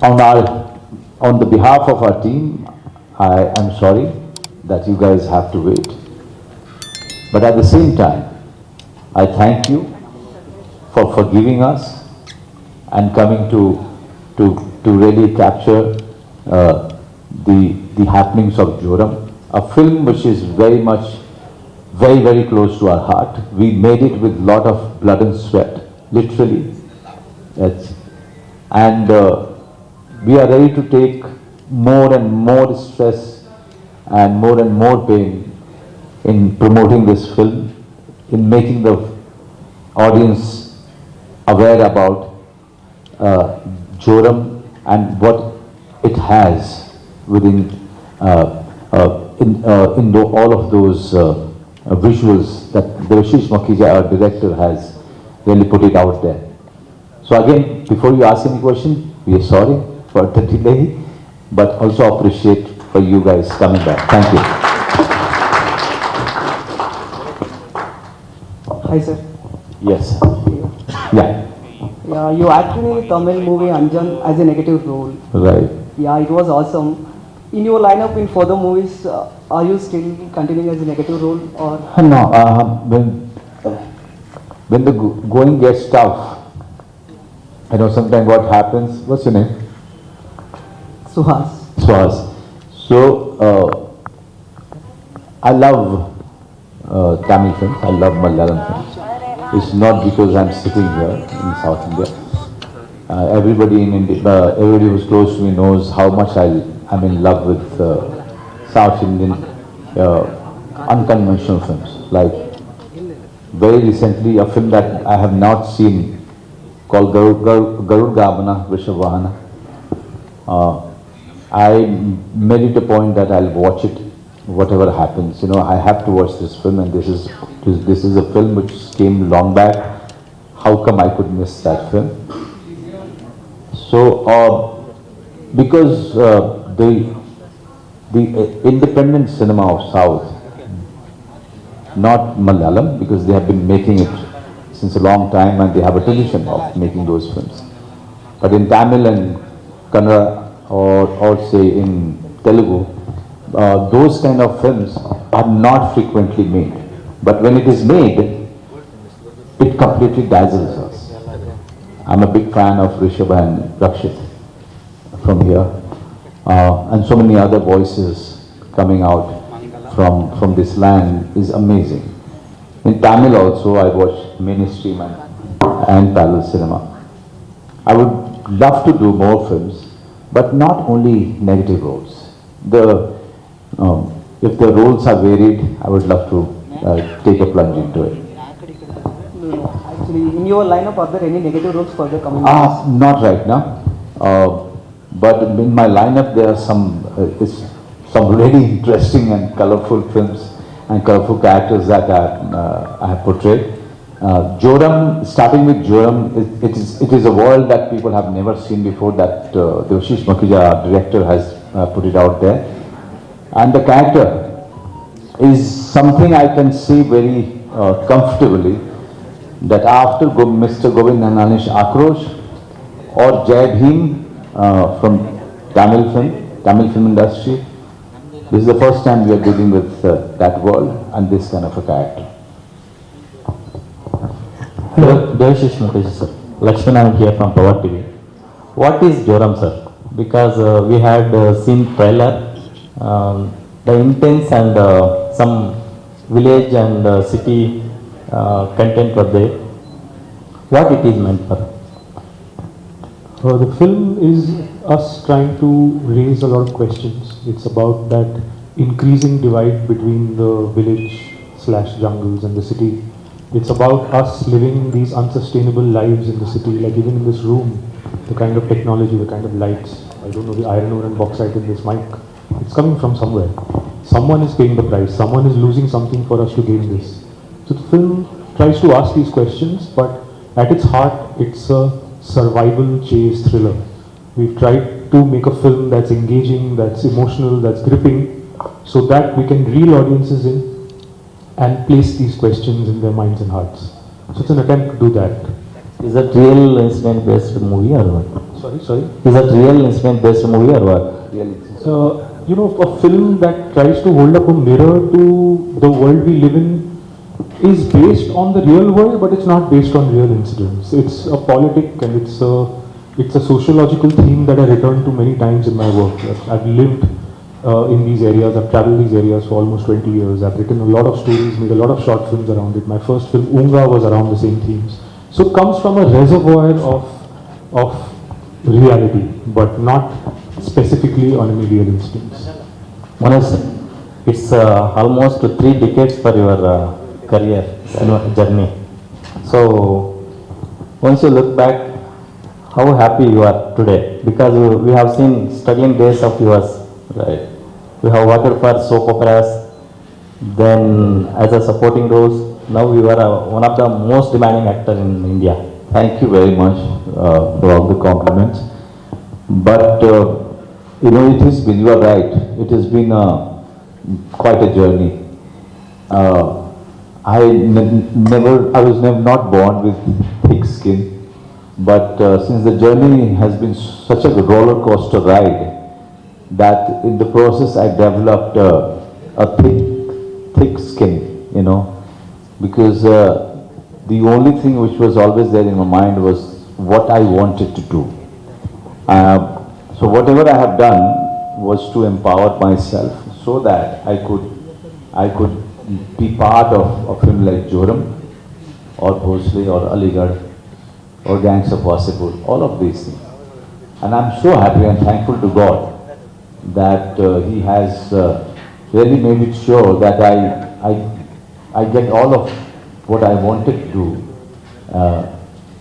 On on the behalf of our team, I am sorry that you guys have to wait. But at the same time, I thank you for forgiving us and coming to really capture the happenings of Joram, a film which is very much, very close to our heart. We made it with lot of blood and sweat, literally. Yes. And we are ready to take more and more stress and more pain in promoting this film, in making the audience aware about Joram and what it has within all of those visuals that Devashish Makhija, our director, has really put it out there. So again, before you ask any question, we are sorry for the delay, but also appreciate for you guys coming back. Thank you. Hi sir. Yes. Yeah. Yeah, you acted in a Tamil movie Anjan as a negative role. Right. Yeah, it was awesome. In your lineup in further movies, are you still continuing as a negative role or? No. When the going gets tough, sometimes what happens. What's your name? Suhas. Swaz. So I love Tamil films. I love Malayalam films. It's not because I'm sitting here in South India. Everybody in India, everybody who's close to me knows how much I'm in love with South Indian unconventional films. Like very recently, a film that I have not seen called Garud Gavana Vishavahana. I made it a point that I'll watch it, whatever happens. I have to watch this film, and this is a film which came long back. How come I could miss that film? So, because the independent cinema of South, not Malayalam, because they have been making it since a long time and they have a tradition of making those films. But in Tamil and Kannada, or say in Telugu, those kind of films are not frequently made. But when it is made, it completely dazzles us. I'm a big fan of Rishabh and Rakshit from here, and so many other voices coming out from this land is amazing. In Tamil also, I watch mainstream and parallel cinema. I would love to do more films, but not only negative roles. If the roles are varied, I would love to take a plunge into it. No, actually, in your lineup, are there any negative roles for the coming years? Not right now. But in my lineup, there are some really interesting and colorful films and colorful characters that I have portrayed. Joram, starting with Joram, it is a world that people have never seen before, that Devashish Makhija, our director, has put it out there. And the character is something I can see very comfortably, that after Mr. Govind Nananish Akrosh or Jai Bhim from Tamil film industry, this is the first time we are dealing with that world and this kind of a character. Hello, Devashish Makhija sir. Lakshman here from Power TV. What is Joram sir? Because we had seen trailer, the intense and some village and city content were there. What it is meant for? The film is us trying to raise a lot of questions. It's about that increasing divide between the village/jungles and the city. It's about us living these unsustainable lives in the city, like even in this room, the kind of technology, the kind of lights. I don't know the iron ore and bauxite in this mic. It's coming from somewhere. Someone is paying the price. Someone is losing something for us to gain this. So the film tries to ask these questions, but at its heart, it's a survival chase thriller. We've tried to make a film that's engaging, that's emotional, that's gripping, so that we can reel audiences in and place these questions in their minds and hearts. So it's an attempt to do that. Is that real incident based movie or what? Sorry. Is that real incident based movie or what? Really. A film that tries to hold up a mirror to the world we live in is based on the real world, but it's not based on real incidents. It's a politic and it's a sociological theme that I return to many times in my work. I've lived in these areas, I've traveled these areas for almost 20 years. I've written a lot of stories, made a lot of short films around it. My first film, Unga, was around the same themes. So it comes from a reservoir of reality, but not specifically on any real instance. Manoj, it's almost 3 decades for your career journey. So once you look back, how happy you are today? Because we have seen struggling days of yours, right? We have worked for soap operas, then as a supporting roles. Now you are one of the most demanding actor in India. Thank you very much for all the compliments. But it has been, you are right, it has been quite a journey. I was not born with thick skin, but since the journey has been such a roller coaster ride, that in the process I developed a thick skin, because the only thing which was always there in my mind was what I wanted to do. So whatever I have done was to empower myself so that I could be part of a film like Joram or Bhosle or Aligarh or Gangs of Wasseypur, all of these things. And I'm so happy and thankful to God that He has really made it sure that I get all of what I wanted to do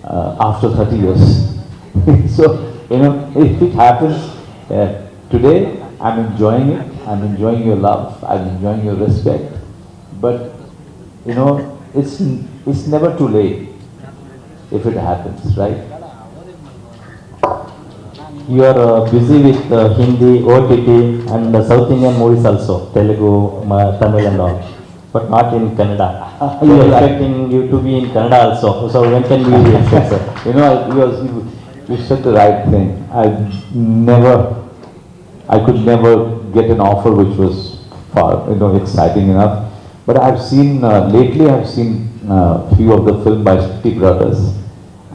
after 30 years. So, if it happens today, I'm enjoying it. I'm enjoying your love. I'm enjoying your respect. But, it's never too late if it happens, right? You are busy with Hindi, OTT and South Indian movies also, Telugu, Tamil and all, but not in Kannada. We are expecting you to be in Kannada also. So when can we expect, sir? You said the right thing. I could never get an offer which was exciting enough. But lately I've seen few of the film by Shakti Brothers,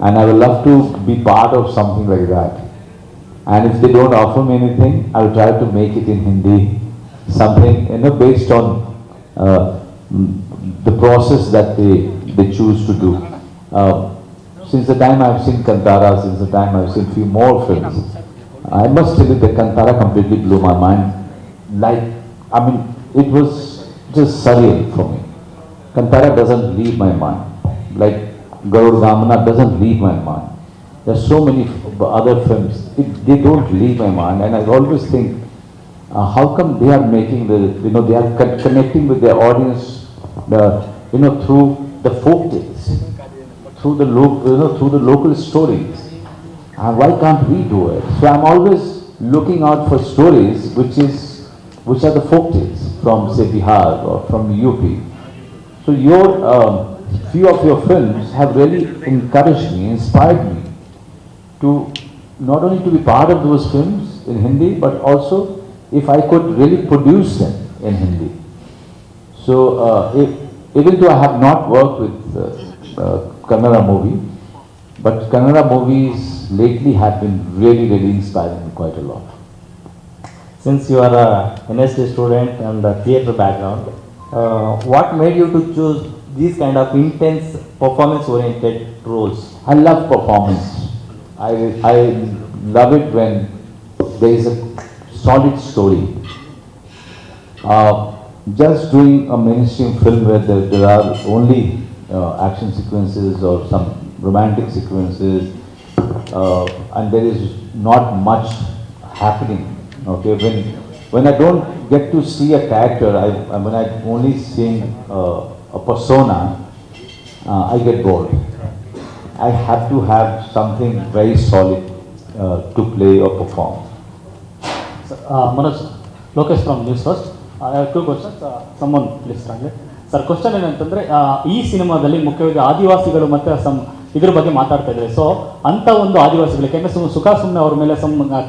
and I would love to be part of something like that. And if they don't offer me anything, I will try to make it in Hindi, something based on the process that they choose to do. Since the time I've seen Kantara, since the time I've seen few more films, I must tell you that Kantara completely blew my mind. It was just surreal for me. Kantara doesn't leave my mind. Like Garud Gamana doesn't leave my mind. There are so many other films, they don't leave my mind, and I always think, how come they are making they are connecting with their audience, through the folk tales, through the local stories. Why can't we do it? So I'm always looking out for stories which are the folk tales from say Bihar or from UP. So few of your films have really encouraged me, inspired me to not only to be part of those films in Hindi, but also if I could really produce them in Hindi. So even though I have not worked with Kannada movie, but Kannada movies lately have been really inspiring me quite a lot. Since you are a NSD student and a theatre background, what made you to choose these kind of intense performance-oriented roles? I love performance. I love it when there is a solid story. Just doing a mainstream film where there are only action sequences or some romantic sequences, and there is not much happening. Okay, when I don't get to see a character, when I only seeing a persona, I get bored. I have to have something very solid to play or perform. Manoj, Lokesh from News First. I have 2 questions. Someone please translate. Sir, question ಏನಂತಂದ್ರೆ ಈ ಸಿನಿಮಾದಲ್ಲಿ ಮುಖ್ಯವಾಗಿ ಆದಿವಾಸಿಗಳು ಮತ್ತೆ ಇದ್ರ ಬಗ್ಗೆ ಮಾತಾಡ್ತಾ ಇದ್ದಾರೆ. So ಅಂಥ ಒಂದು ಆದಿವಾಸಿಗಳಿಗೆ ಸುಮ್ಮನೆ ಅವ್ರ ಮೇಲೆ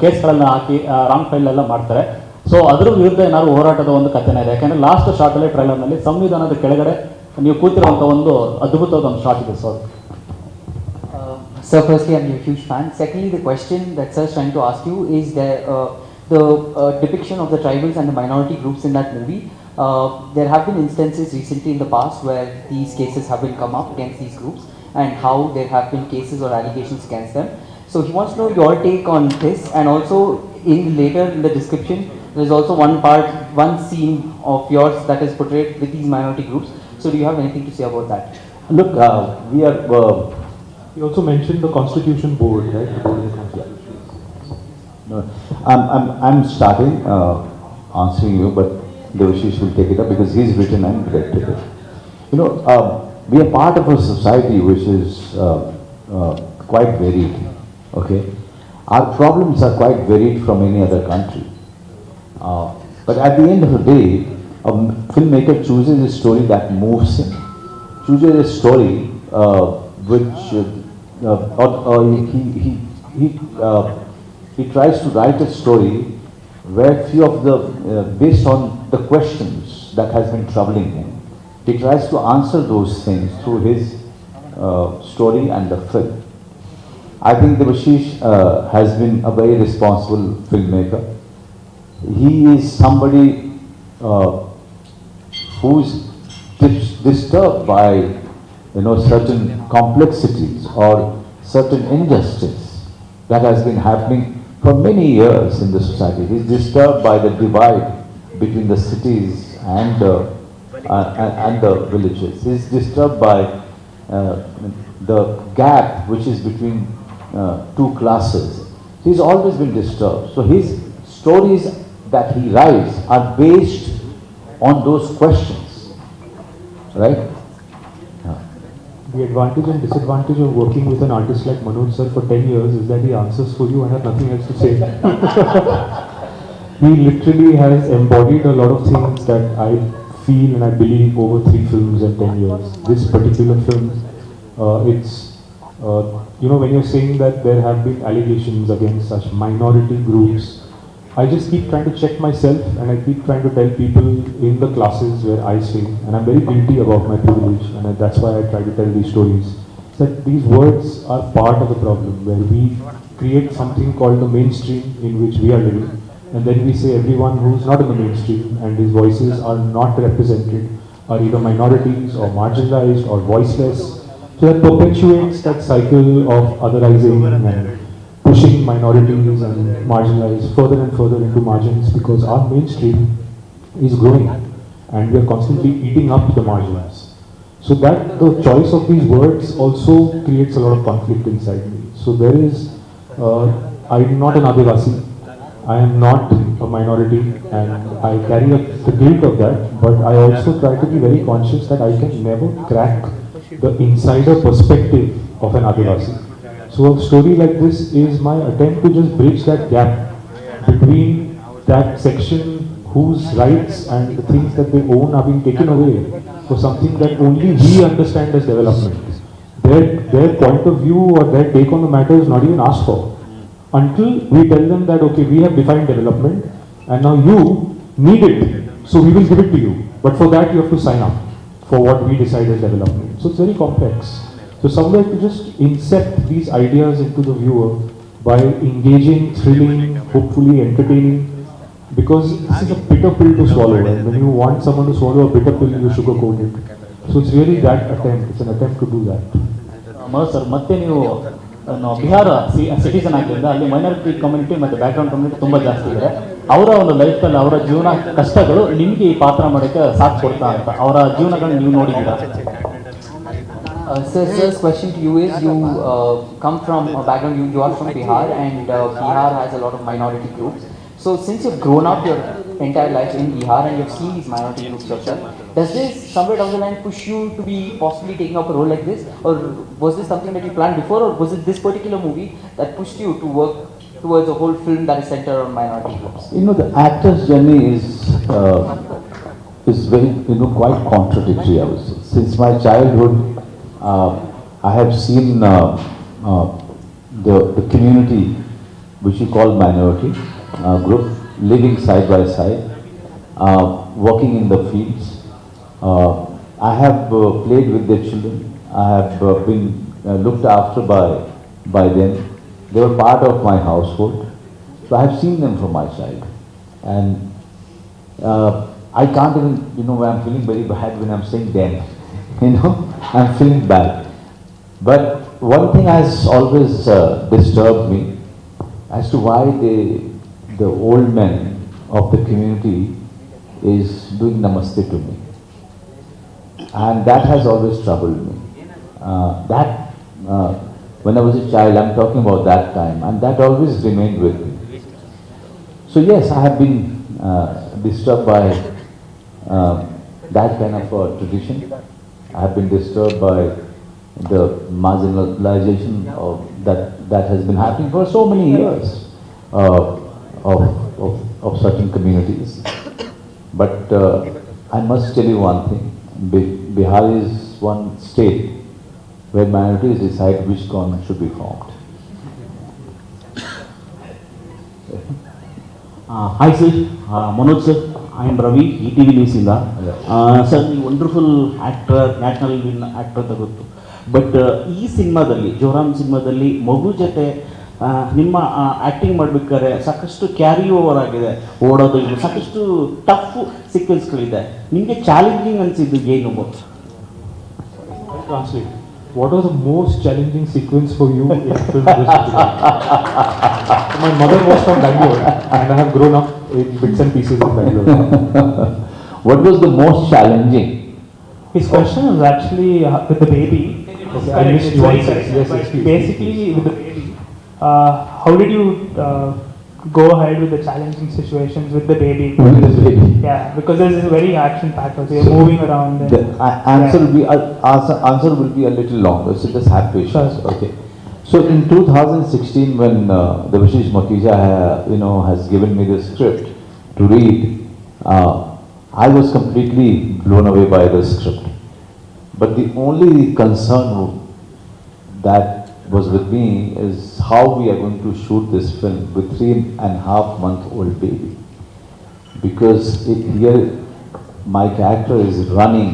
ಕೇಸ್ಗಳನ್ನ ಹಾಕಿ ರಾಂಗ್ ಫೈಲ್ ಎಲ್ಲ ಮಾಡ್ತಾರೆ. ಸೊ ಅದ್ರ ವಿರುದ್ಧ ಏನಾದ್ರು ಹೋರಾಟದ ಒಂದು ಕಥೆನೇ ಇದೆ. ಯಾಕೆಂದರೆ ಲಾಸ್ಟ್ ಶಾರ್ಟಲ್ಲಿ ಟ್ರೈಲರ್ನಲ್ಲಿ ಸಂವಿಧಾನದ ಕೆಳಗಡೆ ನೀವು ಕೂತಿರುವಂಥ ಒಂದು ಅದ್ಭುತವಾದ ಒಂದು ಶಾರ್ಟ್ ಇದೆ. Sir, firstly, I'm a huge fan. Secondly, the question that sir is trying to ask you is the depiction of the tribals and the minority groups in that movie. There have been instances recently in the past where these cases have been come up against these groups and how there have been cases or allegations against them. So he wants to know your take on this, and also later in the description there is also one scene of yours that is portrayed with these minority groups. So do you have anything to say about that? Look, we are. He also mentioned the Constitution Board, right? The Board of the Constitution. No, I'm starting answering you, but Devashish will take it up because he's written and directed it. You know, we are part of a society which is quite varied. Okay, our problems are quite varied from any other country. But at the end of the day, a filmmaker chooses a story that moves him, chooses a story which he tries to write a story where few of the based on the questions that has been troubling him, he tries to answer those things through his story and the film. I think Devashish has been a very responsible filmmaker. He is somebody who's disturbed by certain complexities or certain injustice that has been happening for many years in the society. He is disturbed by the divide between the cities and the villages. He is disturbed by the gap which is between two classes. He has always been disturbed. So his stories that he writes are based on those questions, right? The advantage and disadvantage of working with an artist like Manoj sir for 10 years is that he answers for you and has nothing else to say. He literally has embodied a lot of things that I feel and I believe over 3 films and 10 years. This particular film, when you're saying that there have been allegations against such minority groups, I just keep trying to check myself, and I keep trying to tell people in the classes where I stay, and I'm very guilty about my privilege, and that's why I try to tell these stories, that these words are part of the problem, where we create something called the mainstream in which we are living, and then we say everyone who's not in the mainstream and his voices are not represented are either minorities or marginalized or voiceless. So that perpetuates that cycle of otherizing and pushing minorities and marginalized further and further into margins, because our mainstream is growing and we are constantly eating up the margins. So that the choice of these words also creates a lot of conflict inside me. So there is, I'm not an Adivasi, I am not a minority, and I carry the guilt of that, but I also try to be very conscious that I can never crack the insider perspective of an Adivasi. So a story like this is my attempt to just bridge that gap between that section whose rights and the things that they own are being taken away for something that only we understand as development. Their point of view or their take on the matter is not even asked for. Until we tell them that, okay, we have defined development and now you need it, so we will give it to you. But for that you have to sign up for what we decide as development. So it's very complex. So somewhere to just incept these ideas into the viewer by engaging, thrilling, hopefully entertaining, because this is a bitter pill to swallow, and when you want someone to swallow a bitter pill, you sugarcoat it. So it's really that attempt, it's an attempt to do that. Manoj sir, ಮತ್ತೆ ನೀವು Bihar citizen ಆಗಿದ್ದರಿಂದ ಅಲ್ಲಿ minority community ಮತ್ತು background community ತುಂಬ ಜಾಸ್ತಿ ಇದೆ. ಅವರ ಒಂದು ಲೈಫಲ್ಲಿ ಅವರ ಜೀವನ ಕಷ್ಟಗಳು ನಿಮಗೆ ಈ ಪಾತ್ರ ಮಾಡೋಕ್ಕೆ ಸಾಥ್ ಕೊಡ್ತಾ ಅಂತ ಅವರ ಜೀವನಗಳನ್ನ ನೀವು ನೋಡಿದ್ದೀರಾ? Sir's question to you is, you come from a background, you are from Bihar, and Bihar has a lot of minority groups. So since you've grown up your entire life in Bihar and you've seen these minority groups yourself, does this somewhere down the line push you to be possibly taking up a role like this? Or was this something that you planned before, or was it this particular movie that pushed you to work towards a whole film that is centered on minority groups? The actor's journey is very, quite contradictory, I would say. Since my childhood, I have seen the community, which you call minority group, living side by side, working in the fields. I have played with their children. I have been looked after by them. They were part of my household. So I have seen them from my side. And I can't even, I'm feeling very bad when I'm saying them. I'm feeling bad. But one thing has always disturbed me as to why the old men of the community is doing namaste to me. And that has always troubled me. When I was a child, I'm talking about that time, and that always remained with me. So yes, I have been disturbed by that kind of a tradition. I have been disturbed by the marginalization that has been happening for so many years of certain communities. But I must tell you one thing. Bihar is one state where minorities decide which government should be formed. Hi sir, Manoj sir, I am Ravi, ETV News ಇಂದ. Sir ನೀವು wonderful actor, national win actor ಅಂತ ಗೊತ್ತು. But ಈ ಸಿನಿಮಾದಲ್ಲಿ, ಜೋರಾಮ್ ಸಿನಿಮಾದಲ್ಲಿ ಮಗು ಜೊತೆ ನಿಮ್ಮ ಆ್ಯಕ್ಟಿಂಗ್ ಮಾಡಬೇಕಾದ್ರೆ ಸಾಕಷ್ಟು ಕ್ಯಾರಿ ಓವರ್ ಆಗಿದೆ, ಓಡೋದು, ಸಾಕಷ್ಟು ಟಫ್ ಸೀಕ್ವೆನ್ಸ್ಗಳಿದೆ. ನಿಮಗೆ ಚಾಲೆಂಜಿಂಗ್ ಅನಿಸಿದ್ದು ಏನು? Translate. What was the most challenging sequence for you in film? My mother was from Bangalore and I have grown up in bits and pieces in Bangalore. What was the most challenging? His question was actually with the baby. Okay, I missed one sentence. Yes, excuse me. Basically, with the baby, how did you go ahead with the challenging situations with the baby? With the baby. Yeah, because this is very action-packed. So you're moving around. And, The answer will be a little longer, so just have patience. Sure. Okay. So in 2016, when the Vishesh Makija has given me the script to read, I was completely blown away by the script. But the only concern that was with me is how we are going to shoot this film with 3.5-month-old baby. Because here my character is running,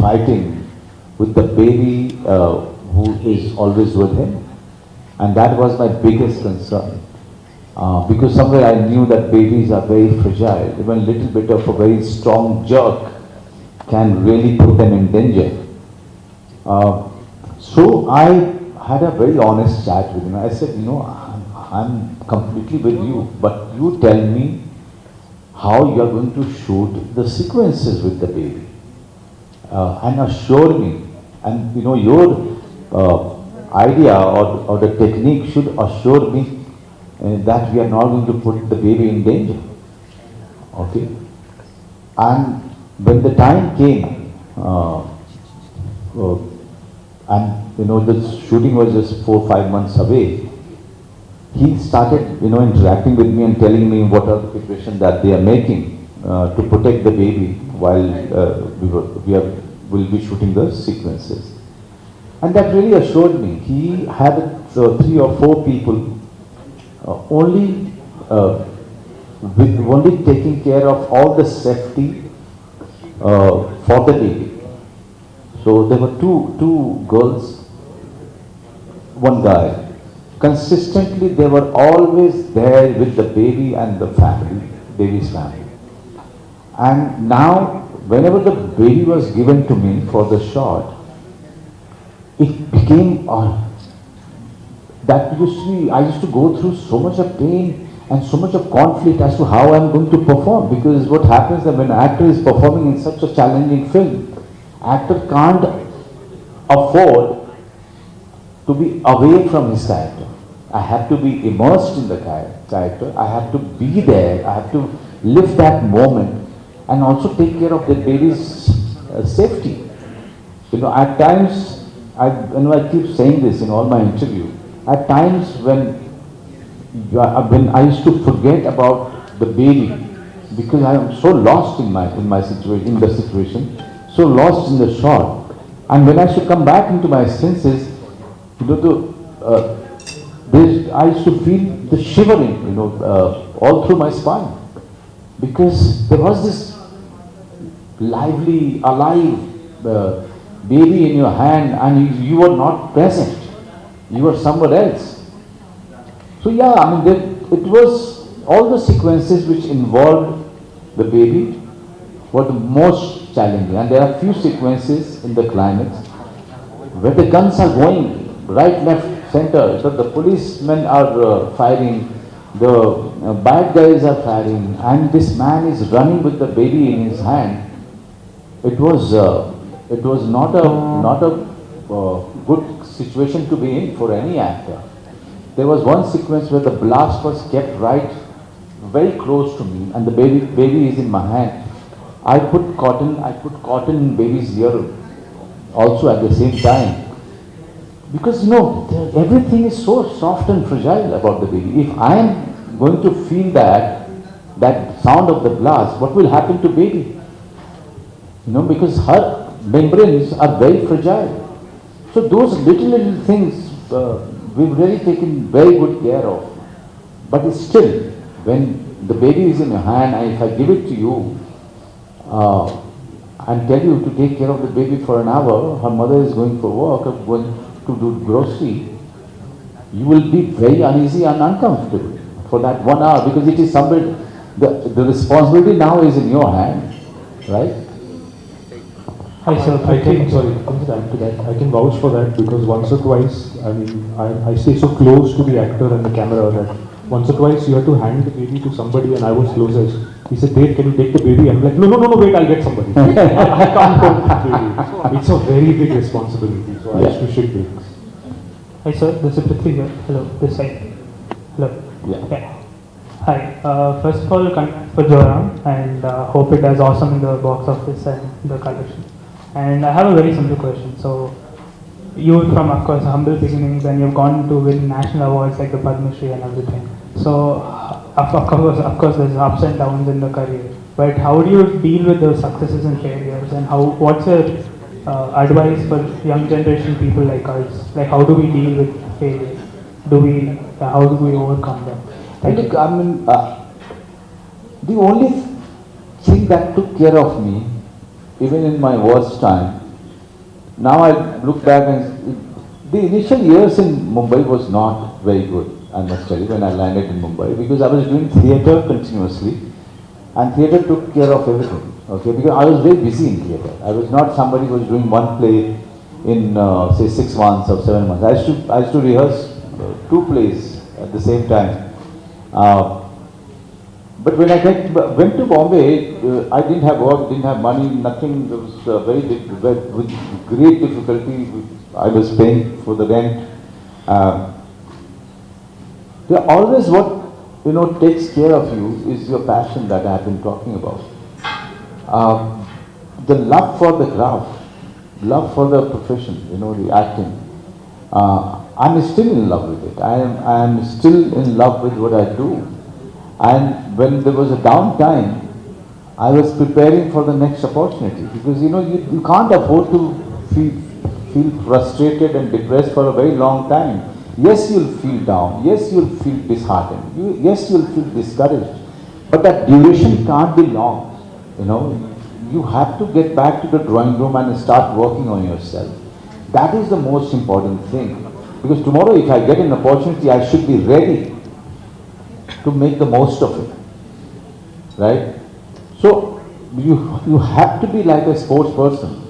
fighting with the baby who is always with him. And that was my biggest concern. Because somewhere I knew that babies are very fragile. Even a little bit of a very strong jerk can really put them in danger. So I had a very honest chat with him. I said, I'm completely with you, but you tell me how you are going to shoot the sequences with the baby. And assure me, and your idea or the technique should assure me that we are not going to put the baby in danger. Okay? And when the time came, and the shooting was just 4-5 months away, he started interacting with me and telling me what are the preparations that they are making to protect the baby while we'll be shooting the sequences. And that really assured me. He had 3 or 4 people only taking care of all the safety for the baby. So there were two girls, one guy. Consistently, they were always there with the baby and the family, baby's family. And now, whenever the baby was given to me for the shot, it became I used to go through so much of pain and so much of conflict as to how I'm going to perform. Because what happens that when an actor is performing in such a challenging film, actor can't afford to be away from his character. I have to be immersed in the character. I have to be there. I have to live that moment and also take care of the baby's safety. At times, I keep saying this in all my interviews. At times when I used to forget about the baby because I am so lost in my situation, so lost in the shot, And when I should come back into my senses, I used to feel the shivering, all through my spine. Because there was this lively, alive baby in your hand and you were not present. You were somewhere else. So yeah, it was all the sequences which involved the baby were the most challenging. And there are few sequences in the climax where the guns are going right, left, center. So the policemen are firing, the bad guys are firing, and this man is running with the baby in his hand. It was not a good situation to be in for any actor. There was one sequence where the blast was kept right very close to me, and the baby is in my hand. I put cotton in baby's ear also at the same time. Because everything is so soft and fragile about the baby. If I am going to feel that sound of the blast, what will happen to baby? Because her membranes are very fragile. So those little things we've really taken very good care of. But it's still, when the baby is in your hand, and if I give it to you and tell you to take care of the baby for an hour, her mother is going for work or going to do grocery, you will be very uneasy and uncomfortable for that 1 hour, because it is somebody, the responsibility now is in your hand, right? I can, sorry, to add to that, I can vouch for that, because once or twice, I stay so close to the actor and the camera that once or twice you have to hand the baby to somebody, and I was closest. He said, Dave, can you take the baby? I'm like, no, wait, I'll get somebody. I can't hold the baby. It's a very big responsibility, so I used to shake babies. Hi sir, this is Prithvi here. Hello, this side. Hello. Yeah. Hi. First of all, congrats for Joram, and hope it does awesome in the box office and the collection. And I have a very simple question. So, you from, of course, humble beginnings, and you've gone to win national awards like the Padma Shri and everything. So, of course, there's ups and downs in the career. But how do you deal with the successes and failures? And what's your advice for young generation people like us? Like, how do we deal with failure? How do we overcome them? Look, the only thing that took care of me, even in my worst time, now I look back and the initial years in Mumbai was not very good, I must tell you, when I landed in Mumbai, because I was doing theatre continuously, and theatre took care of everything, okay, because I was very busy in theatre. I was not somebody who was doing one play in, say, 6 months or 7 months. I used to rehearse 2 plays at the same time. But when I went to Bombay, I didn't have work, didn't have money, nothing. There was with great difficulty. I was paying for the rent. Always what takes care of you is your passion that I have been talking about. The love for the craft, love for the profession, the acting. I'm still in love with it. I am still in love with what I do. And when there was a downtime, I was preparing for the next opportunity, because you can't afford to feel frustrated and depressed for a very long time. Yes, you'll feel down. Yes, you'll feel disheartened. Yes, you'll feel discouraged. But that duration can't be long. You have to get back to the drawing room and start working on yourself. That is the most important thing. Because tomorrow, if I get an opportunity, I should be ready to make the most of it, right? So you have to be like a sports person,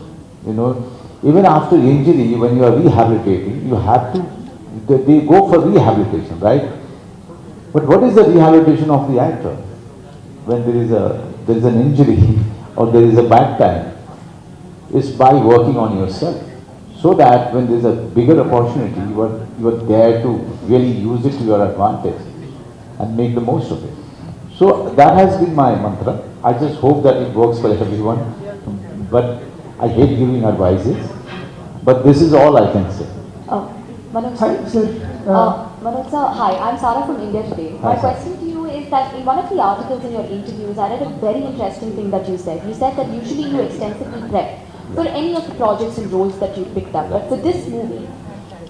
even after injury, when you are rehabilitating, you have to, they go for rehabilitation, right? But what is the rehabilitation of the actor? When there is an injury or there is a bad time, it's by working on yourself, so that when there is a bigger opportunity, you are there to really use it to your advantage and make the most of it. So that has been my mantra. I just hope that it works for everyone. But I hate giving advices. But this is all I can say. Manoj Hi, sir. Manoj sir, hi. I'm Sara from India Today. Hi, My sir. question to you is that in one of the articles in your interviews, I read a very interesting thing that you said. You said that usually you extensively prep for any of the projects and roles that you picked up. But for this movie,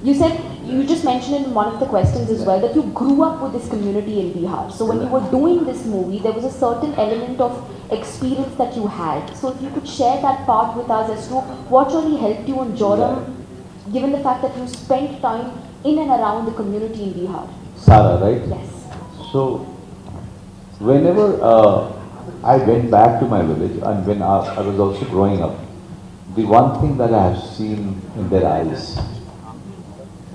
you said, you just mentioned in one of the questions as well that you grew up with this community in Bihar. So when you were doing this movie, there was a certain element of experience that you had. So if you could share that part with us as to what really helped you in Joram, given the fact that you spent time in and around the community in Bihar. Sara, right? Yes. So, whenever I went back to my village and when I was also growing up, the one thing that I have seen in their eyes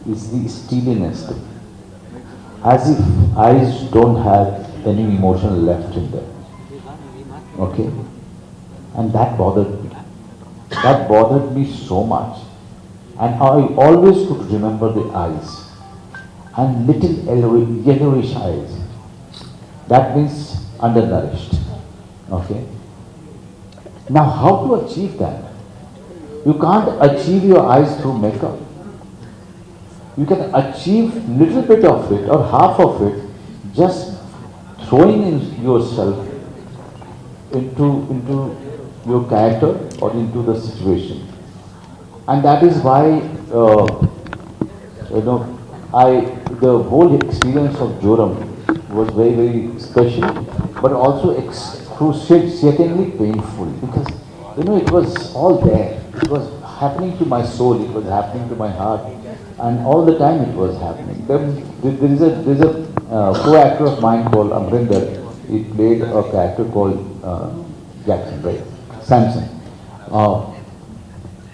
is the steeliness, as if eyes don't have any emotion left in them. Okay? And that bothered me. That bothered me so much. And I always could remember the eyes. And little yellowish eyes. That means undernourished. Okay? Now how to achieve that? You can't achieve your eyes through makeup. You can achieve little bit of it or half of it just throwing in yourself into your character or into the situation. And that is why the whole experience of Joram was very, very special, but also excruciatingly painful, because it was all there. It was happening to my soul, it was happening to my heart, and all the time it was happening. There is a co-actor of mine called Amrinder. He played a character called Jackson, right? Samson.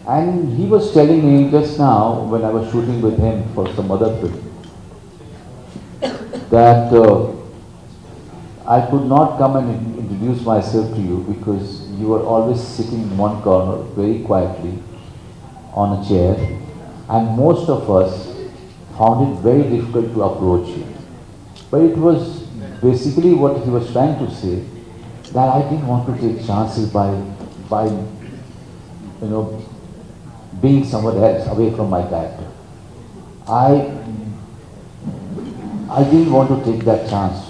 And he was telling me just now, when I was shooting with him for some other film, that I could not come and introduce myself to you because you were always sitting in one corner very quietly on a chair, and most of us found it very difficult to approach you. But it was basically what he was trying to say, that I didn't want to take chances by being somewhere else, away from my character. I didn't want to take that chance.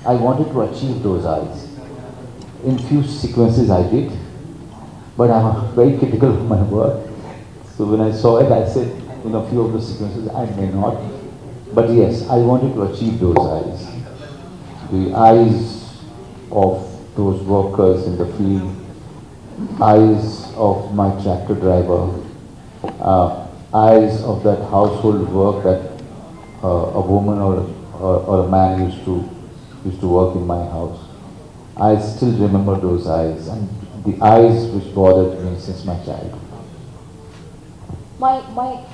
I wanted to achieve those eyes. In few sequences I did, but I'm very critical of my work. So when I saw it, I said, in a few of the sequences, I may not. But yes, I wanted to achieve those eyes. The eyes of those workers in the field, eyes of my tractor driver, eyes of that household work that a woman or a man used to work in my house. I still remember those eyes, and the eyes which bothered me since my childhood.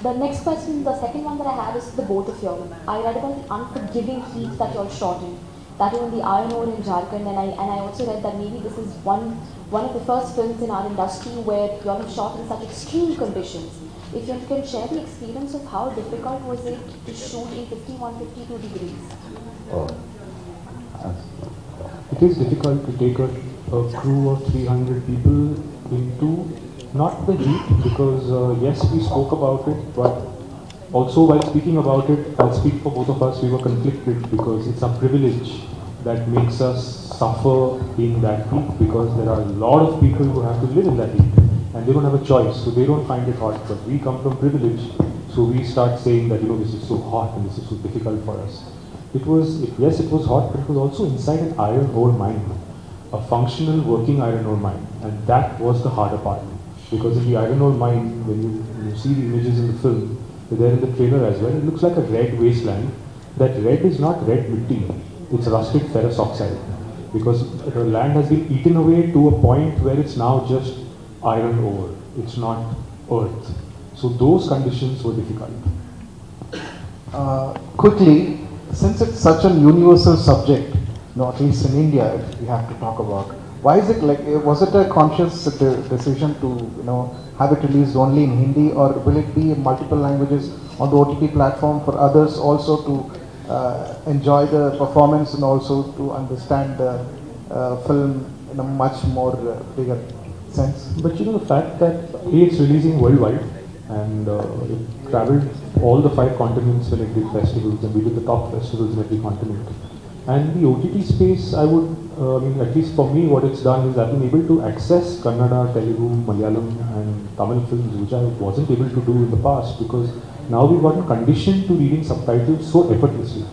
The next question, the second one that I have is for the both of you. I read about the unforgiving heat that you all shot in, that in the iron ore in Jharkhand, and I also read that maybe this is one of the first films in our industry where you all have shot in such extreme conditions. If you can share the experience of how difficult was it to shoot in 51, 52 degrees? It is difficult to take a crew of 300 people into not the heat, because yes, we spoke about it, but also while speaking about it, I'll speak for both of us, we were conflicted because it's a privilege that makes us suffer in that heat, because there are a lot of people who have to live in that heat and they don't have a choice, so they don't find it hot. But we come from privilege, so we start saying that this is so hot and this is so difficult for us. Yes, it was hot, but it was also inside an iron ore mine, a functional working iron ore mine, and that was the harder part. Because in the iron ore mine, when you see the images in the film, they're there in the trailer as well, it looks like a red wasteland. That red is not red mitti, it's rusted ferrous oxide. Because the land has been eaten away to a point where it's now just iron ore, it's not earth. So those conditions were difficult. Quickly, since it's such an universal subject, at least in India, we have to talk about, why is it like, was it a conscious decision to have it released only in Hindi, or will it be in multiple languages on the OTT platform for others also to enjoy the performance and also to understand the film in a much more bigger sense? But the fact that it's releasing worldwide, and it traveled all the 5 continents when it did festivals, and we did the top festivals in every continent. And the OTT space, I would, at least for me, what it's done is I've been able to access Kannada, Telugu, Malayalam and Tamil films, which I wasn't able to do in the past, because now we've gotten conditioned to reading subtitles so effortlessly.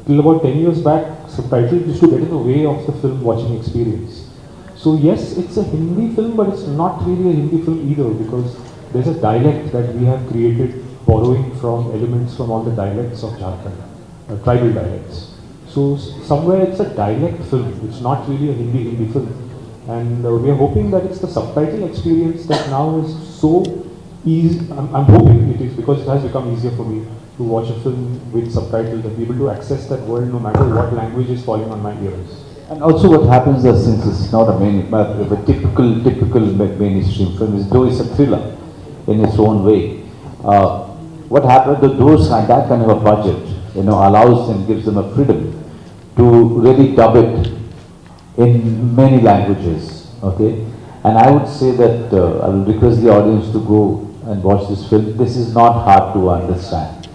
Till about 10 years back, subtitles used to get in the way of the film watching experience. So yes, it's a Hindi film, but it's not really a Hindi film either, because there's a dialect that we have created, borrowing from elements from all the dialects of Jharkhand, tribal dialects. So somewhere it's a dialect film, it's not really a Hindi film. And we are hoping that it's the subtitle experience that now is so easy. I'm hoping it is, because it has become easier for me to watch a film with subtitles and be able to access that world no matter what language is falling on my ears. And also what happens is, since it's not a typical mainstream film, is though it's a thriller in its own way. What happens, that kind of a budget, allows them, gives them a freedom to really dub it in many languages, okay? And I would say that I will request the audience to go and watch this film. This is not hard to understand,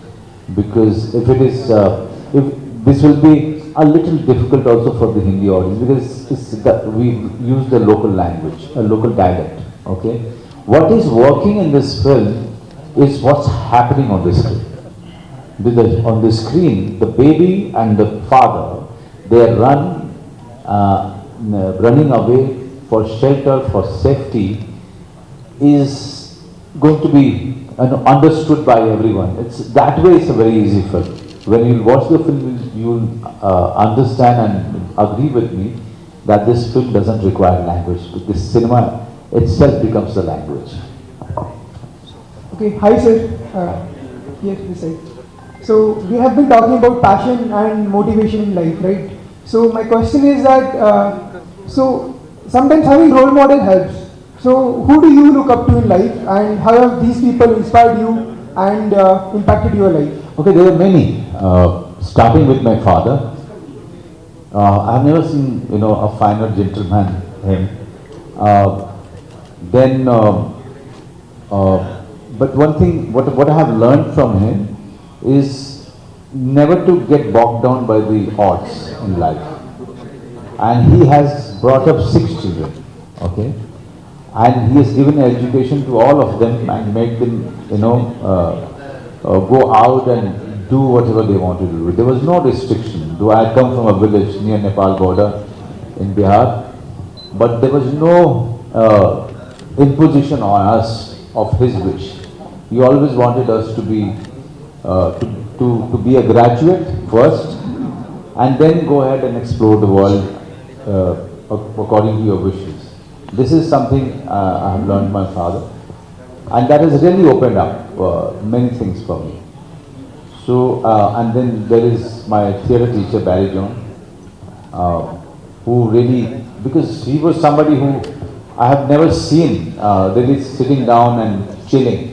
because if it is, if this will be a little difficult also for the Hindi audience, because we use the local language, a local dialect, okay? What is working in this film is what's happening on the screen. On the screen, the baby and the father, they run, running away for shelter, for safety, is going to be understood by everyone. It's that way. It's a very easy film. When you watch the film, you'll understand and agree with me that this film doesn't require language. This cinema itself becomes the language. Okay, hi sir. Yes, this side. So we have been talking about passion and motivation in life, right? So my question is that, so sometimes having role model helps. So who do you look up to in life, and how have these people inspired you and impacted your life? Okay, there are many. Starting with my father. I have never seen, a finer gentleman him. But one thing, what I have learned from him is never to get bogged down by the odds in life. And he has brought up 6 children, okay? And he has given education to all of them and made them, go out and do whatever they wanted to do. There was no restriction. Though I come from a village near Nepal border in Bihar, but there was no imposition on us of his wish. He always wanted us to be to be a graduate first, and then go ahead and explore the world according to your wishes. This is something I have learned my father, and that has really opened up many things for me. So, and then there is my theatre teacher, Barry John, who really, because he was somebody who I have never seen really sitting down and chilling.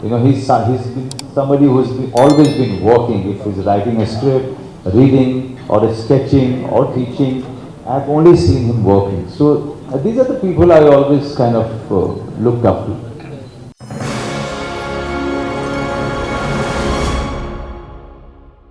He's been somebody who's always been working. If he's writing a script, reading, or sketching, or teaching, I've only seen him working. So these are the people I always kind of looked up to.